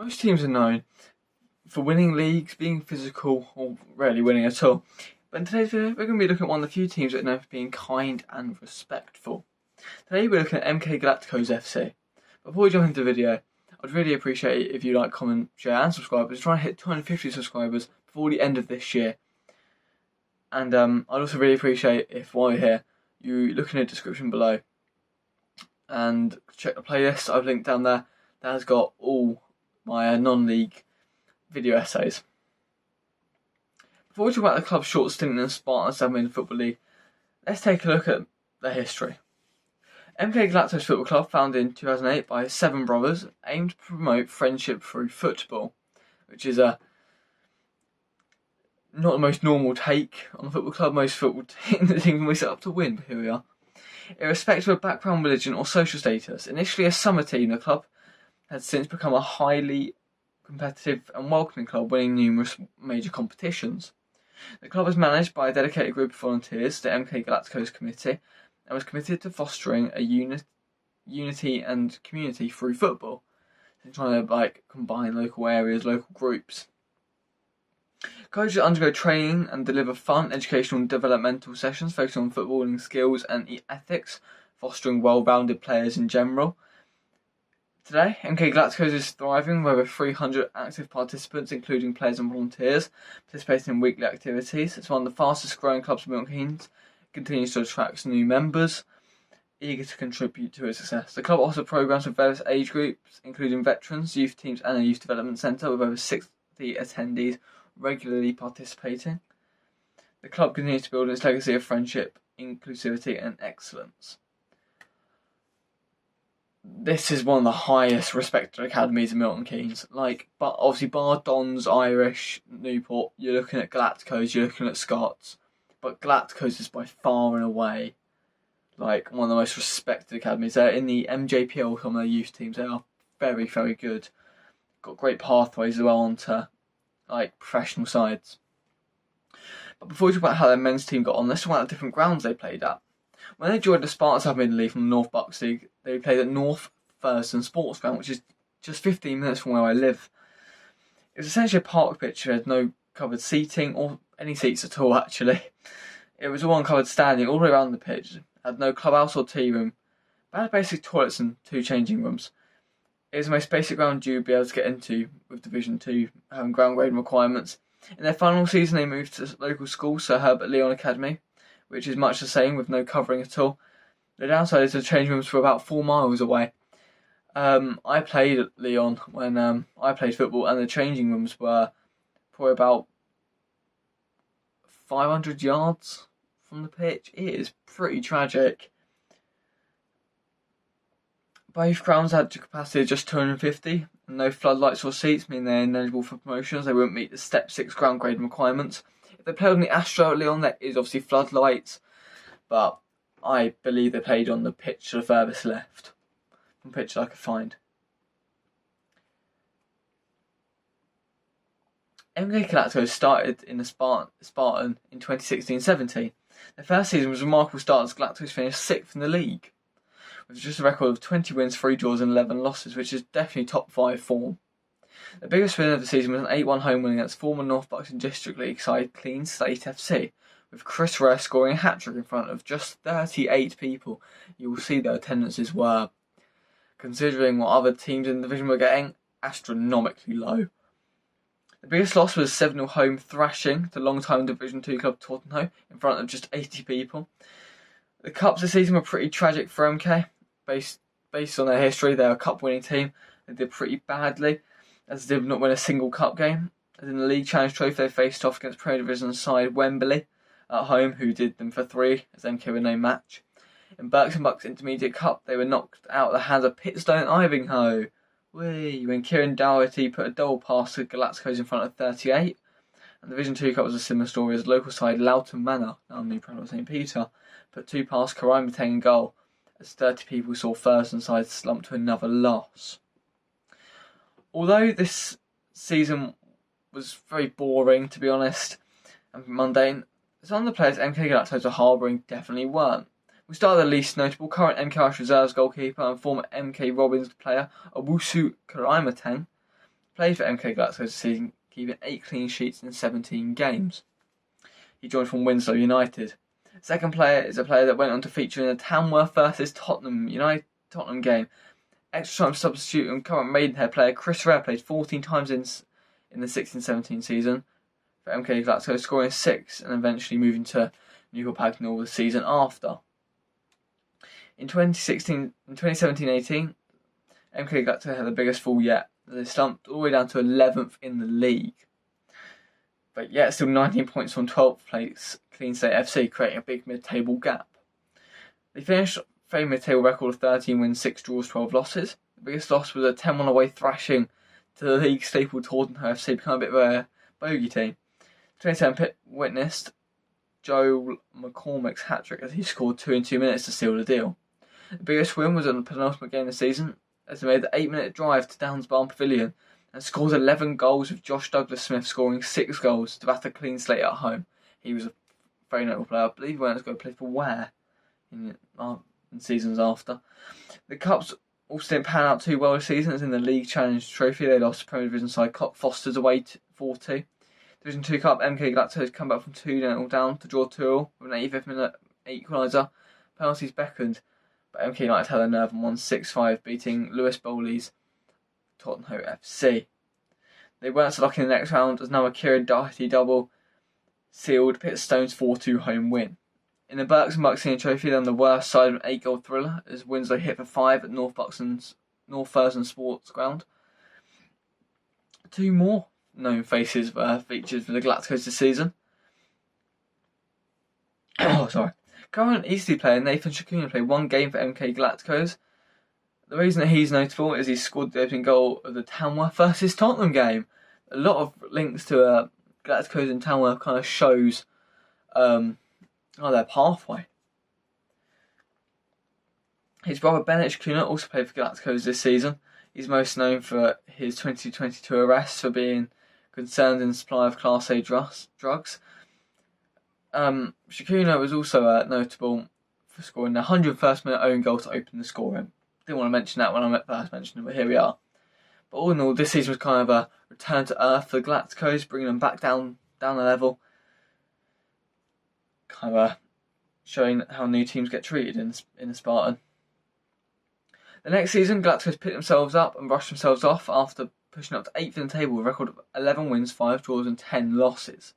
Most teams are known for winning leagues, being physical, or rarely winning at all. But in today's video, we're going to be looking at one of the few teams that are known for being kind and respectful. Today we're looking at MK Gallacticos FC. Before we jump into the video, I'd really appreciate it if you like, comment, share and subscribe. We're trying to hit 250 subscribers before the end of this year. And I'd also really appreciate if while you're here, you look in the description below and check the playlist I've linked down there. That has got all my non-league video essays. Before we talk about the club's short stint in the Spartan 7 Football League, let's take a look at their history. MK Galacticos Football Club, founded in 2008 by 7 brothers, aimed to promote friendship through football, which is not the most normal take on a football club. Most football teams we set up to win, but here we are. Irrespective of background, religion or social status, initially a summer team, the club has since become a highly competitive and welcoming club, winning numerous major competitions. The club is managed by a dedicated group of volunteers, the MK Galacticos Committee, and was committed to fostering a unity and community through football. So trying to combine local areas, local groups. Coaches undergo training and deliver fun, educational and developmental sessions focusing on footballing skills and ethics, fostering well-rounded players in general. Today, MK Galacticos is thriving with over 300 active participants, including players and volunteers, participating in weekly activities. It's one of the fastest growing clubs in Milton, Keynes. Continues to attract new members, eager to contribute to its success. The club also programs for various age groups, including veterans, youth teams and a youth development centre with over 60 attendees regularly participating. The club continues to build its legacy of friendship, inclusivity and excellence. This is one of the highest respected academies in Milton Keynes. But obviously bar Dons, Irish, Newport, you're looking at Galacticos, you're looking at Scots. But Galacticos is by far and away one of the most respected academies. They're in the MJPL, some of their youth teams. They are very, very good. Got great pathways as well onto professional sides. But before we talk about how their men's team got on, let's talk about the different grounds they played at. When they joined the Spartan 7 League from the North Bucks League, they played at North Thurston Sports Ground, which is just 15 minutes from where I live. It was essentially a park pitch that had no covered seating or any seats at all, actually. It was all uncovered standing all the way around the pitch. It had no clubhouse or tea room, but had basic toilets and 2 changing rooms. It was the most basic ground you'd be able to get into with Division 2 having ground grading requirements. In their final season, they moved to local school, Sir Herbert Leon Academy, which is much the same with no covering at all. The downside is the change rooms were about 4 miles away. I played at Leon when I played football, and the changing rooms were probably about 500 yards from the pitch. It is pretty tragic. Both grounds had a capacity of just 250, and no floodlights or seats, meaning they're ineligible for promotions. They won't meet the Step 6 ground grading requirements. If they played on the Astro at Leon, there is obviously floodlights, but I believe they played on the pitch to the furthest left, from pitch that I could find. MK Galacticos started in the Spartan in 2016-17. Their first season was a remarkable start as Galacticos finished 6th in the league, with just a record of 20 wins, 3 draws and 11 losses, which is definitely top 5 form. The biggest win of the season was an 8-1 home win against former North Bucks and District League side Kindest FC, with Chris Rare scoring a hat-trick in front of just 38 people. You will see their attendances were, considering what other teams in the division were getting, astronomically low. The biggest loss was 7-0 home thrashing to long-time Division 2 club Tottenham in front of just 80 people. The cups this season were pretty tragic for MK. Based on their history, they're a cup-winning team. They did pretty badly, as they did not win a single cup game. As in the League Challenge Trophy, they faced off against Premier Division side Wembley at home, who did them for 3, as MK were no match. In Berks and Bucks Intermediate Cup, they were knocked out of the hands of Pitstone Ivinghoe. When Kieran Dougherty put a double pass to Galacticos in front of 38. And Division 2 Cup was a similar story as local side Loughton Manor, now New Prado St Peter, put 2 past Karai Mateng in goal, as 30 people saw Thurston side slump to another loss. Although this season was very boring, to be honest, and mundane, some of the players MK Galacticos were harbouring definitely weren't. We start with the least notable, current MK Reserves goalkeeper and former MK Robins player Owusu Karaimateng, played for MK Gallacticos this season, keeping 8 clean sheets in 17 games. He joined from Winslow United. Second player is a player that went on to feature in the Tamworth vs Tottenham game. Extra time substitute and current Maidenhead player Chris Rare played 14 times in the 16-17 season for MK Gallacticos, scoring 6 and eventually moving to Newcastle Pagnell the season after. In 2017-18, MK Gallacticos had the biggest fall yet. They slumped all the way down to 11th in the league. But yet still 19 points from 12th place Clean Slate FC, creating a big mid-table gap. They finished a mid-table record of 13 wins, 6 draws, 12 losses. The biggest loss was a 10-1 away thrashing to the league staple Taunton FC, becoming a bit of a bogey team. 27 witnessed Joe McCormick's hat-trick as he scored 2 in 2 minutes to seal the deal. The biggest win was on the penultimate game of the season, as they made the 8-minute drive to Downsbarn Pavilion and scored 11 goals, with Josh Douglas-Smith scoring 6 goals to bat a clean slate at home. He was a very notable player. I believe he went to go play for Ware in seasons after. The Cups also didn't pan out too well this season, as in the League Challenge Trophy they lost to Premier Division side Cockfosters away 4-2. Division 2 Cup, MK Gallacticos come back from 2-0 down to draw 2-2 with an 85th minute equaliser. Penalties beckoned, but MK United had a nerve and won 6-5, beating Lewis Bowley's Tottenham FC. They weren't so lucky in the next round, as now a Kieran Doherty double sealed Pitstone's 4-2 home win. In the Berks and Bucks Senior Trophy, then the worst side of an 8-goal thriller, as Winslow hit for 5 at North Thurston Sports Ground. 2 more known faces were featured for the Gallacticos this season. Current Eastleigh player Nathan Shakuna played 1 game for MK Gallacticos. The reason that he's notable is he scored the opening goal of the Tamworth vs Tottenham game. A lot of links to Gallacticos and Tamworth kind of shows their pathway. His brother Bennett Shakuna also played for Gallacticos this season. He's most known for his 2022 arrest for being concerned in the supply of Class A drugs. Shakuna was also notable for scoring the 101st minute own goal to open the scoring. Didn't want to mention that when I first mentioned it, but here we are. But all in all, this season was kind of a return to earth for the Gallacticos, bringing them back down a level. Kind of showing how new teams get treated in the Spartan. The next season, Gallacticos picked themselves up and brushed themselves off after pushing up to 8th in the table with a record of 11 wins, 5 draws and 10 losses.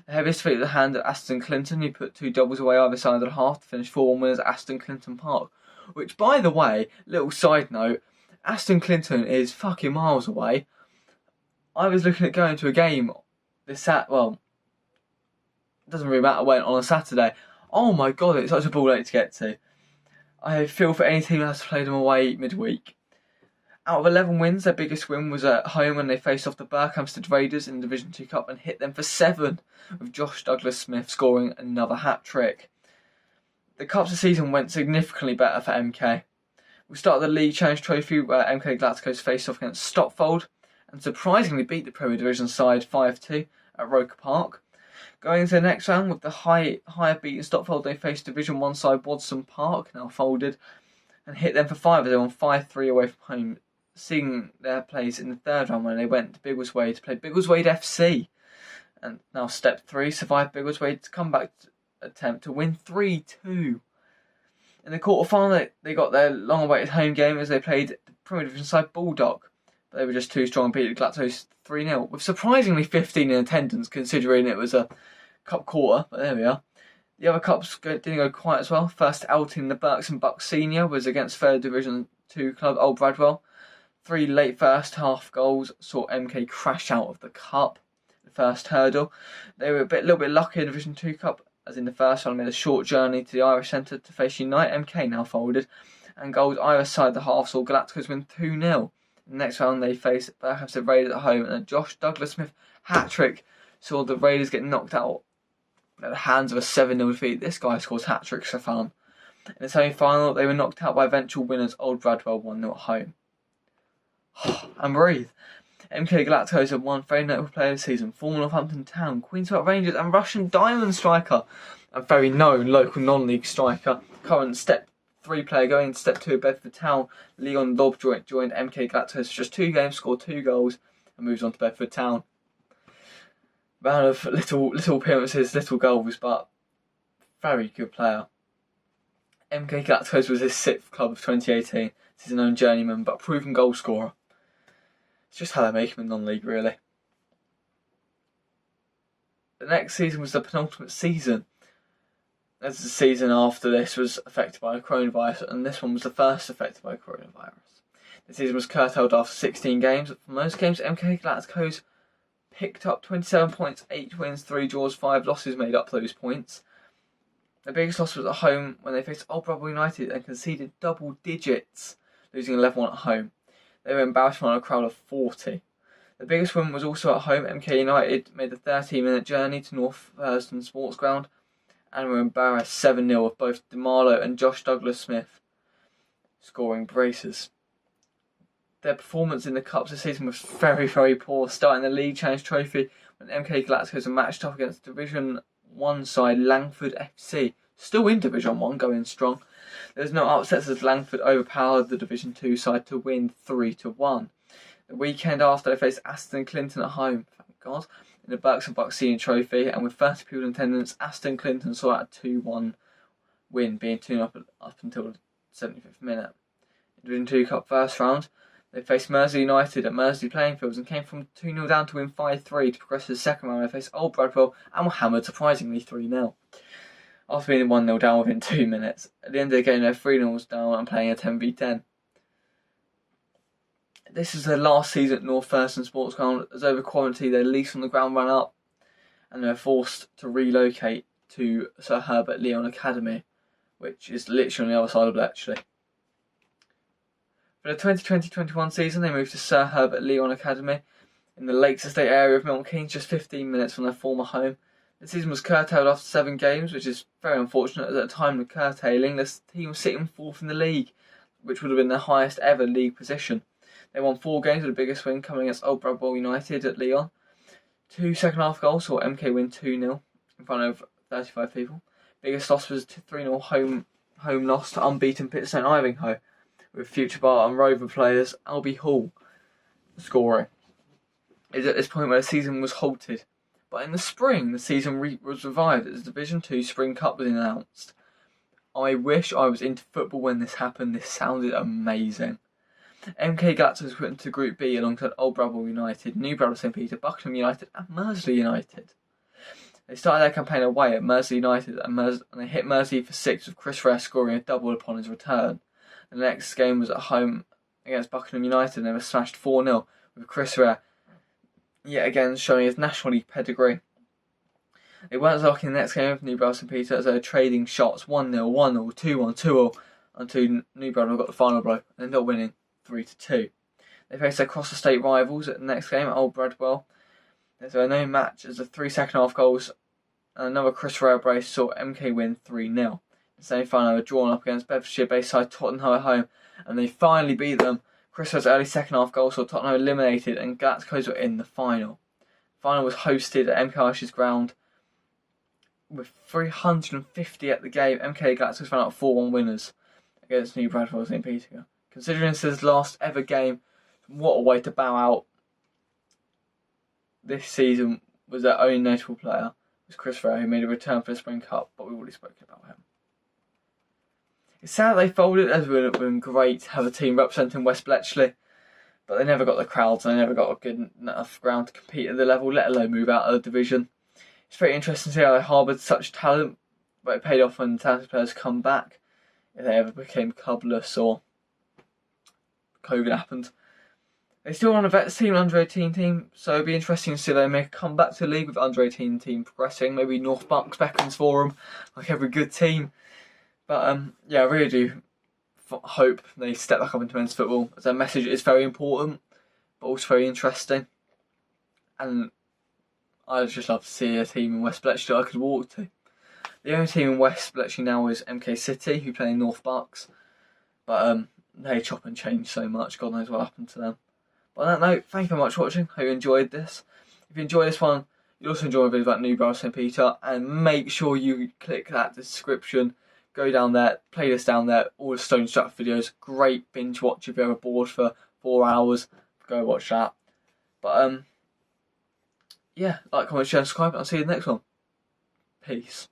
The heaviest feat of the hand of Aston Clinton, who put 2 doubles away either side of the half to finish 4-1 winners at Aston Clinton Park. Which, by the way, little side note, Aston Clinton is fucking miles away. I was looking at going to a game it doesn't really matter when, on a Saturday. Oh my god, it's such a ball ache to get to. I feel for any team that has to play them away midweek. Out of 11 wins, their biggest win was at home when they faced off the Berkhamsted Raiders in the Division 2 Cup and hit them for 7, with Josh Douglas-Smith scoring another hat-trick. The Cups this season went significantly better for MK. We started the League Challenge Trophy where MK Gallacticos faced off against Stopfold and surprisingly beat the Premier Division side 5-2 at Roker Park. Going into the next round with the higher beaten Stopfold, they faced Division 1 side Wadson Park, now folded, and hit them for 5 as they won 5-3 away from home, seeing their place in the third round when they went to Biggleswade to play Biggleswade FC. And now step 3, survived Biggleswade's comeback attempt to win 3-2. In the quarter-final, they got their long-awaited home game as they played the Premier Division side Bulldog, but they were just too strong and beat the Gallacticos 3-0, with surprisingly 15 in attendance considering it was a cup quarter, but there we are. The other cups didn't go quite as well. First outing the Berks and Bucks Senior was against third Division 2 club Old Bradwell. 3 late first half goals saw MK crash out of the cup. The first hurdle. They were a little bit lucky in Division 2 Cup, as in the first one made a short journey to the Irish Centre to face Unite. MK now folded, and goals either side the half saw Gallacticos win 2-0. In the next round they faced Berkhamsted Raiders at home, and a Josh Douglas-Smith hat-trick saw the Raiders get knocked out at the hands of a 7-0 defeat. This guy scores hat-tricks for fun. In the semi-final, they were knocked out by eventual winners Old Bradwell 1-0 at home. And breathe. MK Gallacticos have won very notable player this season, former Northampton Town, Queen's Park Rangers and Russian Diamond striker, a very known local non-league striker, current Step 3 player going into Step 2 of Bedford Town, Leon Lobb joined MK Gallacticos for just 2 games, scored 2 goals and moves on to Bedford Town. Man of little appearances, little goals, but very good player. MK Gallacticos was his 6th club of 2018. He's a known journeyman, but a proven goal scorer. It's just how they make him in non-league, really. The next season was the penultimate season, as the season after this was affected by the coronavirus, and this one was the first affected by coronavirus. The season was curtailed after 16 games. From those games, MK Gallacticos picked up 27 points, 8 wins, 3 draws, 5 losses made up those points. The biggest loss was at home when they faced Old Brotherwell United and conceded double digits, losing 11-1 at home. They were embarrassed on a crowd of 40. The biggest win was also at home. MK United made the 13-minute journey to North Thurston Sports Ground and were embarrassed 7-0 with both DeMarlo and Josh Douglas-Smith scoring braces. Their performance in the Cups this season was very, very poor, starting the League Challenge Trophy when MK Gallacticos were matched up against Division 1 side Langford FC, still in Division 1, going strong. There was no upsets as Langford overpowered the Division 2 side to win 3-1. The weekend after, they faced Aston Clinton at home, thank God, in the Berks and Bucks Senior Trophy, and with 30 people in attendance, Aston Clinton saw out a 2-1 win, being 2-0 up until the 75th minute. In Division 2 Cup first round, they faced Mersey United at Mersey playing fields and came from 2-0 down to win 5-3 to progress to the second round. They faced Old Bradwell and were hammered, surprisingly 3-0. After being 1-0 down within 2 minutes. At the end of the game, they were 3-0 down and playing a 10v10. This is their last season at North Thurston Sports Ground, as over quarantine their lease on the ground ran up and they were forced to relocate to Sir Herbert Leon Academy, which is literally on the other side of Bletchley. For the 2020-21 season, they moved to Sir Herbert Leon Academy in the Lakes Estate area of Milton, Keynes, just 15 minutes from their former home. The season was curtailed after 7 games, which is very unfortunate, as at the time of curtailing, this team was sitting 4th in the league, which would have been their highest ever league position. They won 4 games, with the biggest win coming against Old Bradwell United at Leon. 2 second-half goals saw MK win 2-0 in front of 35 people. Biggest loss was 3-0 home loss to unbeaten Pitstone Ivinghoe, with Future Bar and Rover players Albie Hall scoring. It is at this point where the season was halted. But in the spring, the season was revived as the Division 2 Spring Cup was announced. I wish I was into football when this happened. This sounded amazing. MK Gallacticos was put into Group B alongside Old Bradwell United, New Bradwell St Peter, Buckingham United and Mersey United. They started their campaign away at Mersey United and they hit Mersey for 6 with Chris Rare scoring a double upon his return. The next game was at home against Buckingham United and they were smashed 4-0 with Chris Rare yet again showing his National League pedigree. They weren't as lucky in the next game with New Bradwell St Peter as they were trading shots 1-0, 1-0, 2-1, 2-0 until New Bradwell got the final blow and ended up winning 3-2. They faced their cross-estate rivals at the next game at Old Bradwell. There were no match as the 3 second-half goals and another Chris Rare brace saw MK win 3-0. The semi-final were drawn up against Bedfordshire-based side Tottenham at home and they finally beat them. Chris Rare's early second-half goal saw Tottenham eliminated and Gallacticos were in the final. The final was hosted at MK Irish's ground with 350 at the game. MK Gallacticos found out 4-1 winners against New Bradwell St Peter. Considering this is his last ever game, what a way to bow out. This season was their only notable player, was Chris Rare, who made a return for the Spring Cup, but we've already spoken about him. It's sad they folded, as it would have been great to have a team representing West Bletchley, but they never got the crowds and they never got a good enough ground to compete at the level, let alone move out of the division. It's very interesting to see how they harboured such talent, but it paid off when the talented players come back, if they ever became clubless or COVID happened. They still run a vets team, under 18 team, so it'd be interesting to see if they make a comeback to the league with the under 18 team progressing. Maybe North Bucks beckons for them, like every good team. But yeah, I really do hope they step back up into men's football, as their message is very important, but also very interesting. And I'd just love to see a team in West Bletchley I could walk to. The only team in West Bletchley now is MK City, who play in North Bucks, but they chop and change so much, God knows what happened to them. But on that note, thank you very much for watching, hope you enjoyed this. If you enjoyed this one, you'll also enjoy a video about New Bradwell St Peter, and make sure you click that description, go down there, playlist down there, all the Stone Strap videos, great binge watch if you're ever bored for 4 hours, go watch that. But yeah, like, comment, share, and subscribe. I'll see you in the next one. Peace.